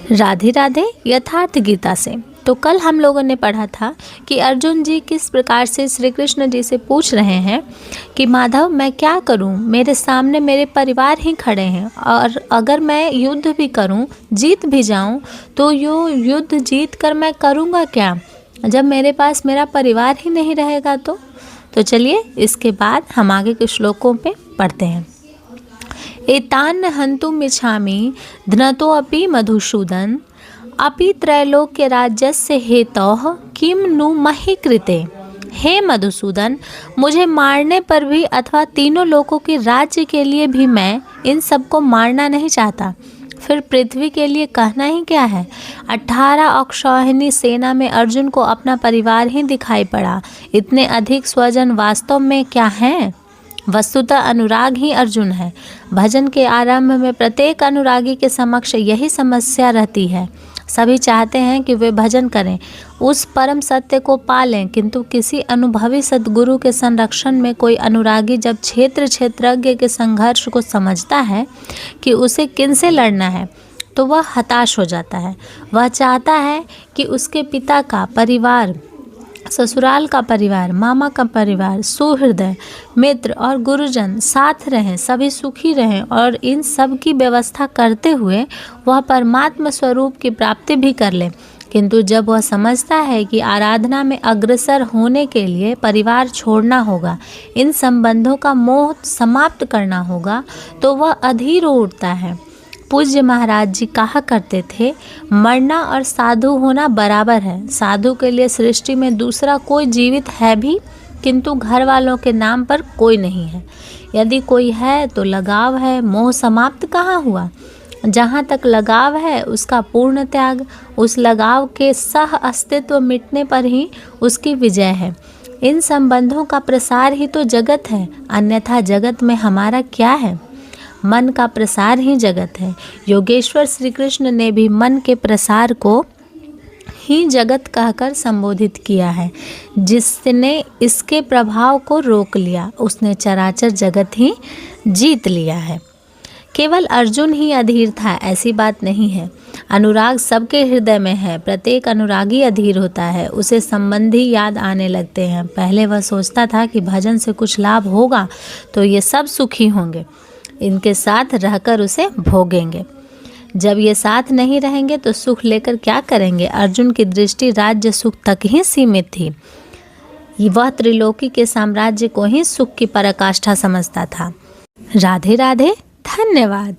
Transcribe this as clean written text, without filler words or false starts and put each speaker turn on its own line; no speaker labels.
राधे राधे यथार्थ गीता से। तो कल हम लोगों ने पढ़ा था कि अर्जुन जी किस प्रकार से श्री कृष्ण जी से पूछ रहे हैं कि माधव मैं क्या करूं, मेरे सामने मेरे परिवार ही खड़े हैं और अगर मैं युद्ध भी करूं, जीत भी जाऊं, तो युद्ध जीत कर मैं करूंगा क्या जब मेरे पास मेरा परिवार ही नहीं रहेगा। तो चलिए इसके बाद हम आगे के श्लोकों पे पढ़ते हैं। एतान्न हन्तुम् इच्छामि धनतोऽपि मधुसूदन अपि त्रैलोक्य राज्यस्य हेतोः किम नु महि कृते। हे मधुसूदन, मुझे मारने पर भी अथवा तीनों लोकों के राज्य के लिए भी मैं इन सबको मारना नहीं चाहता, फिर पृथ्वी के लिए कहना ही क्या है। 18 अक्षौहिणी सेना में अर्जुन को अपना परिवार ही दिखाई पड़ा, इतने अधिक स्वजन वास्तव में क्या हैं। वस्तुतः अनुराग ही अर्जुन है। भजन के आरंभ में प्रत्येक अनुरागी के समक्ष यही समस्या रहती है। सभी चाहते हैं कि वे भजन करें, उस परम सत्य को पालें, किंतु किसी अनुभवी सद्गुरु के संरक्षण में कोई अनुरागी जब क्षेत्रज्ञ के संघर्ष को समझता है कि उसे किनसे लड़ना है, तो वह हताश हो जाता है। वह चाहता है कि उसके पिता का परिवार, ससुराल का परिवार, मामा का परिवार, सुहृदय मित्र और गुरुजन साथ रहें, सभी सुखी रहें और इन सब की व्यवस्था करते हुए वह परमात्मा स्वरूप की प्राप्ति भी कर ले। किंतु जब वह समझता है कि आराधना में अग्रसर होने के लिए परिवार छोड़ना होगा, इन संबंधों का मोह समाप्त करना होगा, तो वह अधीर हो उठता है। पूज्य महाराज जी कहा करते थे, मरना और साधु होना बराबर है। साधु के लिए सृष्टि में दूसरा कोई जीवित है भी, किंतु घर वालों के नाम पर कोई नहीं है। यदि कोई है तो लगाव है, मोह समाप्त कहाँ हुआ। जहाँ तक लगाव है उसका पूर्ण त्याग, उस लगाव के सह अस्तित्व मिटने पर ही उसकी विजय है। इन संबंधों का प्रसार ही तो जगत है, अन्यथा जगत में हमारा क्या है। मन का प्रसार ही जगत है। योगेश्वर श्री कृष्ण ने भी मन के प्रसार को ही जगत कहकर संबोधित किया है। जिसने इसके प्रभाव को रोक लिया, उसने चराचर जगत ही जीत लिया है। केवल अर्जुन ही अधीर था ऐसी बात नहीं है। अनुराग सबके हृदय में है। प्रत्येक अनुरागी अधीर होता है, उसे संबंधी याद आने लगते हैं। पहले वह सोचता था कि भजन से कुछ लाभ होगा तो ये सब सुखी होंगे, इनके साथ रहकर उसे भोगेंगे। जब ये साथ नहीं रहेंगे तो सुख लेकर क्या करेंगे। अर्जुन की दृष्टि राज्य सुख तक ही सीमित थी। वह त्रिलोकी के साम्राज्य को ही सुख की पराकाष्ठा समझता था। राधे राधे, धन्यवाद।